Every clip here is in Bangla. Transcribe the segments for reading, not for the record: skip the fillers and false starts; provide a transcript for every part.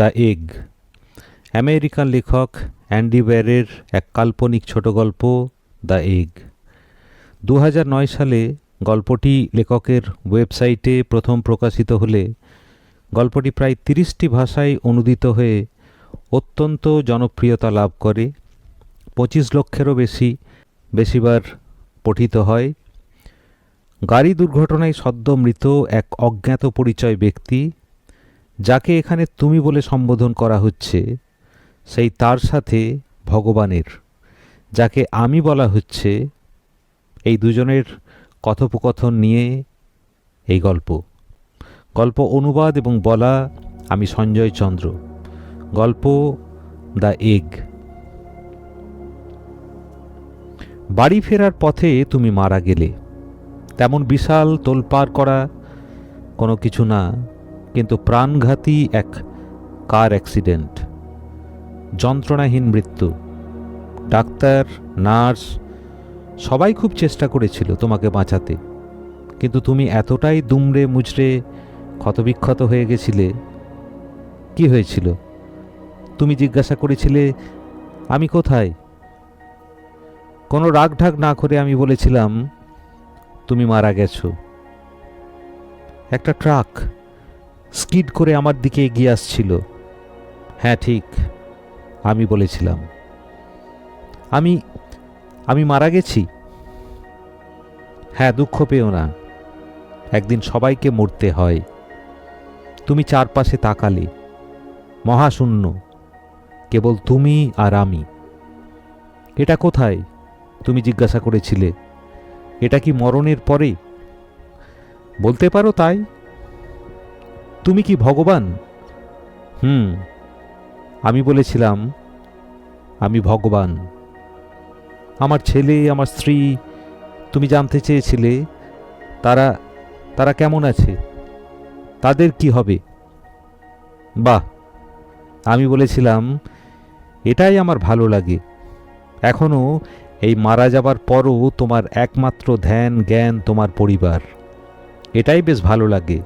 দ্য এগ, আমেরিকান লেখক অ্যান্ডি ওয়্যারের এক কাল্পনিক ছোট গল্প দ্য এগ। 2009 সালে গল্পটি লেখকের ওয়েবসাইটে প্রথম প্রকাশিত হলে গল্পটি প্রায় 30টি ভাষায় অনুদিত হয়ে অত্যন্ত জনপ্রিয়তা লাভ করে। 25 লক্ষেরও বেশিবার পঠিত হয়। গাড়ি দুর্ঘটনায় সদ্য মৃত এক অজ্ঞাত পরিচয় ব্যক্তি, যাকে এখানে তুমি বলে সম্বোধন করা হচ্ছে, সেই তার সাথে ভগবানের, যাকে আমি বলা হচ্ছে, এই দুজনের কথোপকথন নিয়ে এই গল্প অনুবাদ এবং বলা আমি সঞ্জয় চন্দ্র। গল্প দ্য এগ। বাড়ি ফেরার পথে তুমি মারা গেলে। তেমন বিশাল তোলপাড় করা কোনো কিছু না, কিন্তু প্রাণঘাতী এক কার অ্যাক্সিডেন্ট, যন্ত্রণাহীন মৃত্যু। ডাক্তার, নার্স সবাই খুব চেষ্টা করেছিল তোমাকে বাঁচাতে, কিন্তু তুমি এতটাই দুমড়ে মুচড়ে ক্ষতবিক্ষত হয়ে গেছিলে। কি হয়েছিল? তুমি জিজ্ঞাসা করেছিলে, আমি কোথায়? কোনো রাগঢাক না করে আমি বলেছিলাম, তুমি মারা গেছো। একটা ট্রাক স্কিড করে আমার দিকে এগিয়ে আসছিল। হ্যাঁ ঠিক, আমি বলেছিলাম, আমি মারা গেছি। হ্যাঁ, দুঃখ পেও না, একদিন সবাইকে মরতে হয়। তুমি চারপাশে তাকালে, মহাশূন্য, কেবল তুমি আর আমি। এটা কোথায়? তুমি জিজ্ঞাসা করেছিলে। এটা কি মরণের পরে? বলতে পারো তাই। তুমি কি ভগবান? আমি বলেছিলাম, আমি ভগবান। আমার ছেলে, আমার স্ত্রী, তুমি জানতে চেয়েছিলে তারা কেমন আছে, তাদের কি হবে। বাহ, আমি বলেছিলাম, এটাই আমার ভালো লাগে। এখনো এই মারা যাবার পরও তোমার একমাত্র ধ্যান জ্ঞান তোমার পরিবার। এটাই বেশ ভালো লাগে।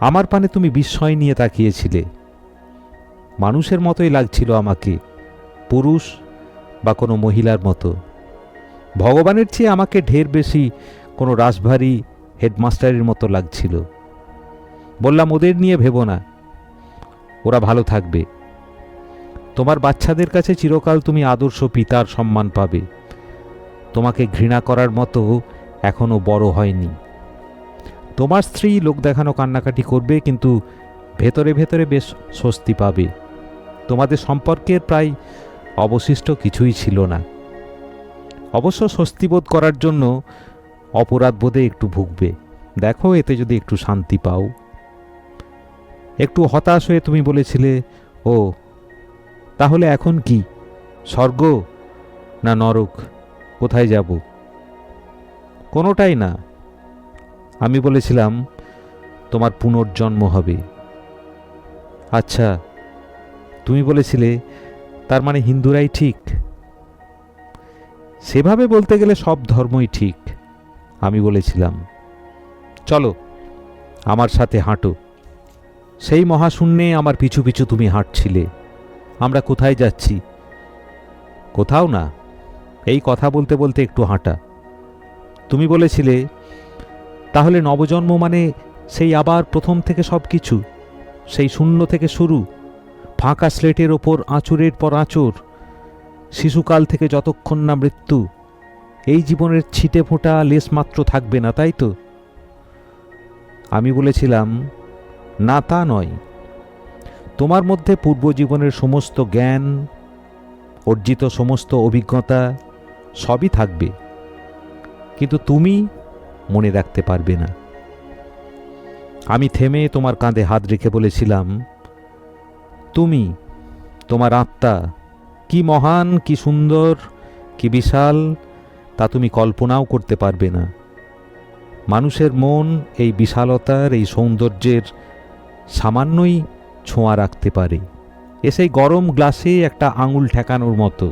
আমার পানে তুমি বিস্ময় নিয়ে তাকিয়েছিলে। মানুষের মতোই লাগছিল আমাকে, পুরুষ বা কোনো মহিলার মতো। ভগবানের চেয়ে আমাকে ঢের বেশি কোনো রাশভারী হেডমাস্টারের মতো লাগছিল। বললাম, ওদের নিয়ে ভেবো না, ওরা ভালো থাকবে। তোমার বাচ্চাদের কাছে চিরকাল তুমি আদর্শ পিতার সম্মান পাবে। তোমাকে ঘৃণা করার মতো এখনো বড় হয়নি। তোমার স্ত্রী লোক দেখানো কান্নাকাটি করবে, কিন্তু ভেতরে ভেতরে বেশ স্বস্তি পাবে। তোমাদের সম্পর্কের প্রায় অবশিষ্ট কিছুই ছিল না। অবশ্য স্বস্তিবোধ করার জন্য অপরাধবোধে একটু ভুগবে। দেখো, এতে যদি একটু শান্তি পাও। একটু হতাশ হয়ে তুমি বলেছিলে, ও তাহলে এখন কি, স্বর্গ না নরক, কোথায় যাব? কোনোটাই না। আমি বলেছিলাম, তোমার পুনর্জন্ম হবে। আচ্ছা, তুমি বলেছিলে, তার মানে হিন্দুরাই ঠিক? সেভাবে বলতে গেলে সব ধর্মই ঠিক। আমি বলেছিলাম, চলো আমার সাথে হাঁটো। সেই মহাশূন্যে আমার পিছু পিছু তুমি হাঁটছিলে। আমরা কোথায় যাচ্ছি? কোথাও না, এই কথা বলতে বলতে একটু হাঁটা। তুমি বলেছিলে, তাহলে নবজন্ম মানে সেই আবার প্রথম থেকে সব কিছু, সেই শূন্য থেকে শুরু, ফাঁকা স্লেটের ওপর আঁচড়ের পর আঁচড়, শিশুকাল থেকে যতক্ষণ না মৃত্যু, এই জীবনের ছিটে ফোঁটা লেশমাত্র থাকবে না, তাই তো? আমি বলেছিলাম, না, তা নয়। তোমার মধ্যে পূর্বজীবনের সমস্ত জ্ঞান, অর্জিত সমস্ত অভিজ্ঞতা সবই থাকবে, কিন্তু তুমি মনে রাখতে পারবে না। আমি থেমে তোমার কাঁধে হাত রেখে বলেছিলাম, তুমি, তোমার আত্মা কি মহান, কি সুন্দর, কি বিশাল, তা তুমি কল্পনাও করতে পারবে না। মানুষের মন এই বিশালতার, এই সৌন্দর্যের সামান্যই ছোঁয়া রাখতে পারে। সেই গরম গ্লাসে একটা আঙুল ঠেকানোর মতো,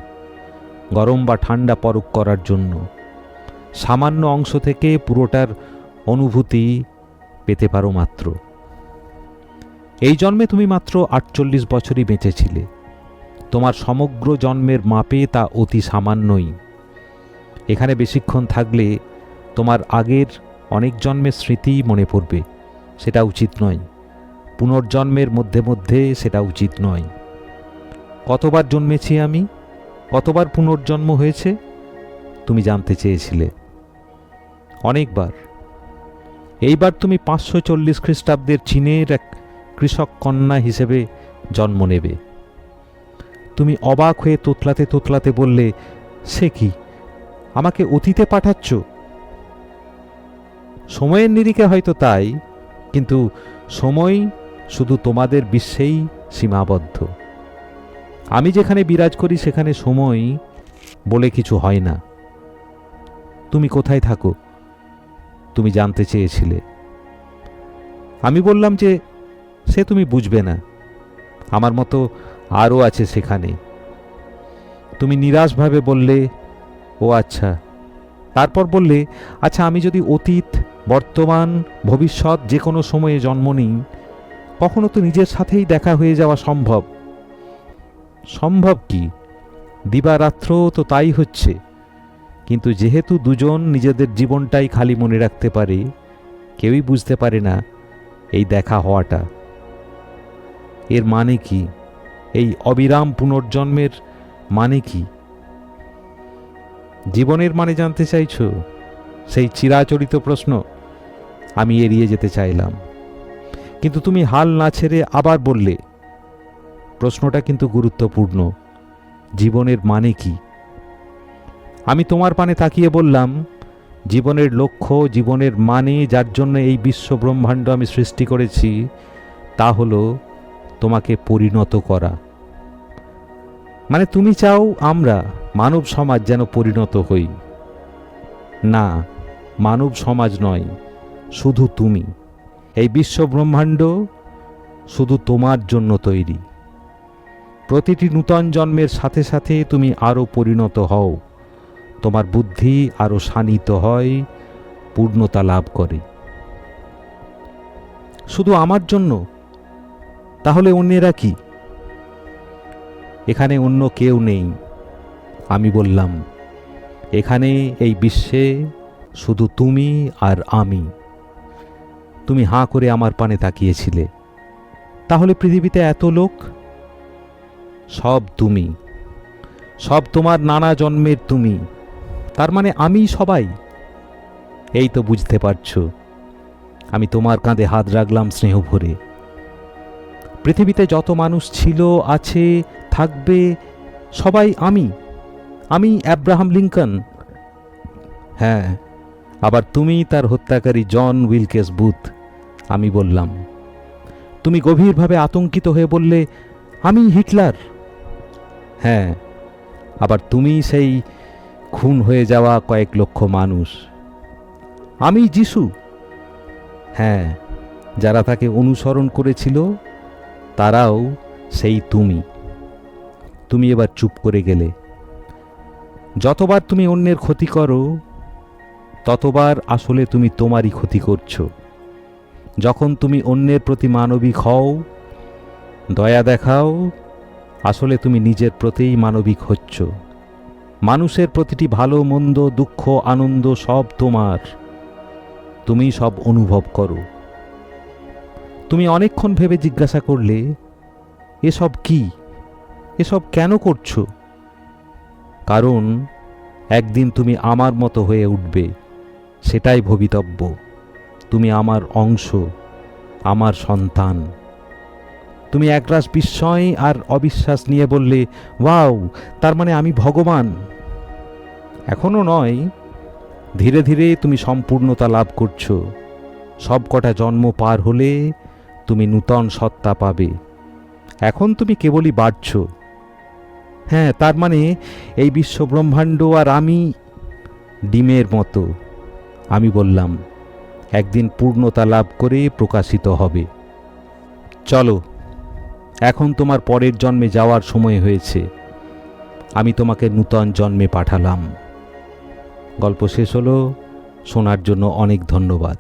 গরম বা ঠান্ডা পরখ করার জন্য। সামান্য অংশ থেকে পুরোটার অনুভূতি পেতে পারো মাত্র। এই জন্মে তুমি মাত্র 48 বছরই বেঁচেছিলে। তোমার সমগ্র জন্মের মাপে তা অতি সামান্যই। এখানে বেশিক্ষণ থাকলে তোমার আগের অনেক জন্মের স্মৃতি মনে পড়বে, সেটা উচিত নয়। পুনর্জন্মের মধ্যে মধ্যে সেটা উচিত নয়। কতবার জন্মেছি আমি, কতবার পুনর্জন্ম হয়েছে তুমি জানতে চেয়েছিলে। অনেকবার। এইবার তুমি 540 খ্রিস্টাব্দের চীনের এক কৃষক কন্যা হিসেবে জন্ম নেবে। তুমি অবাক হয়ে তোতলাতে তোতলাতে বললে, সে কি, আমাকে অতীতে পাঠাচ্ছ? সময়ের নিরিখে হয়তো তাই, কিন্তু সময় শুধু তোমাদের বিশ্বেই সীমাবদ্ধ। আমি যেখানে বিরাজ করি সেখানে সময় বলে কিছু হয় না। তুমি কোথায় থাকো তুমি জানতে চেয়েছিলে। আমি বললাম যে সে তুমি বুঝবে না, আমার মতো আরও আছে সেখানে। তুমি নিরাশভাবে বললে, ও আচ্ছা। তারপর বললে, আচ্ছা, আমি যদি অতীত, বর্তমান, ভবিষ্যৎ যে কোনো সময়ে জন্ম নিই, কখনো তো নিজের সাথেই দেখা হয়ে যাওয়া সম্ভব। সম্ভব কি? দিবারাত্র তো তাই হচ্ছে। কিন্তু যেহেতু দুজন নিজেদের জীবনটাই খালি মনে রাখতে পারে, কেউই বুঝতে পারে না এই দেখা হওয়াটা। এর মানে কি? এই অবিরাম পুনর্জন্মের মানে কি? জীবনের মানে জানতে চাইছ? সেই চিরাচরিত প্রশ্ন। আমি এড়িয়ে যেতে চাইলাম, কিন্তু তুমি হাল না ছেড়ে আবার বললে, প্রশ্নটা কিন্তু গুরুত্বপূর্ণ। জীবনের মানে কি? আমি তোমার পানে তাকিয়ে বললাম, জীবনের লক্ষ্য, জীবনের মানে, যার জন্য এই বিশ্ব ব্রহ্মাণ্ড আমি সৃষ্টি করেছি, তা হলো তোমাকে পরিণত করা। মানে তুমি চাও আমরা মানব সমাজ যেন পরিণত হই। না, মানব সমাজ নয়, শুধু তুমি। এই বিশ্ব ব্রহ্মাণ্ড শুধু তোমার জন্য তৈরি। প্রতিটি নূতন জন্মের সাথে সাথে তুমি আরও পরিণত হও, তোমার বুদ্ধি আরও শানিত হয়, পূর্ণতা লাভ করে। শুধু আমার জন্য? তাহলে অন্যেরা কি? এখানে অন্য কেউ নেই। আমি বললাম, এখানে এই বিশ্বে শুধু তুমি আর আমি। তুমি হাঁ করে আমার পানে তাকিয়েছিলে। তাহলে পৃথিবীতে এত লোক? সব তুমি, সব তোমার নানা জন্মের তুমি। তার মানে আমি সবাই? এই তো বুঝতে পারছো। আমি তোমার কাঁধে হাত রাখলাম স্নেহ ভরে। পৃথিবীতে যত মানুষ ছিল, আছে, থাকবে, সবাই আমি। আমি অ্যাব্রাহাম লিঙ্কন। হ্যাঁ, আবার তুমি তার হত্যাকারী জন উইলকেস বুথ। আমি বললাম। তুমি গভীরভাবে আতঙ্কিত হয়ে বললে, আমি হিটলার। হ্যাঁ, আবার তুমি সেই খুন হয়ে যাওয়া কয়েক লক্ষ মানুষ। আমি যিশু। হ্যাঁ, যারা তাকে অনুসরণ করেছিল তারাও সেই তুমি। তুমি এবার চুপ করে গেলে। যতবার তুমি অন্যের ক্ষতি করো, ততবার আসলে তুমি তোমারই ক্ষতি করছো। যখন তুমি অন্যের প্রতি মানবিক হও, দয়া দেখাও, আসলে তুমি নিজের প্রতিই মানবিক হচ্ছ। মানুষের প্রতিটি ভালো মন্দ, দুঃখ, আনন্দ সব তোমার। তুমি সব অনুভব করো। তুমি অনেকক্ষণ ভেবে জিজ্ঞাসা করলে, এসব কি, এসব কেন করছো? কারণ একদিন তুমি আমার মতো হয়ে উঠবে, সেটাই ভবিতব্য। তুমি আমার অংশ, আমার সন্তান। তুমি একরাশ বিস্ময় আর অবিশ্বাস নিয়ে বললে, ওয়াও, তার মানে আমি ভগবান? এখনো নয়, ধীরে ধীরে তুমি সম্পূর্ণতা লাভ করছো। সব কটা জন্ম পার হলে তুমি নূতন সত্তা পাবে। এখন তুমি কেবলই বাড়ছ। হ্যাঁ, তার মানে এই বিশ্ব ব্রহ্মাণ্ড আর আমি ডিমের মতো। আমি বললাম, একদিন পূর্ণতা লাভ করে প্রকাশিত হবে। চলো, এখন তোমার পরের জন্মে যাওয়ার সময় হয়েছে। আমি তোমাকে নূতন জন্মে পাঠালাম। গল্প শেষ হলো। শোনার জন্য অনেক ধন্যবাদ।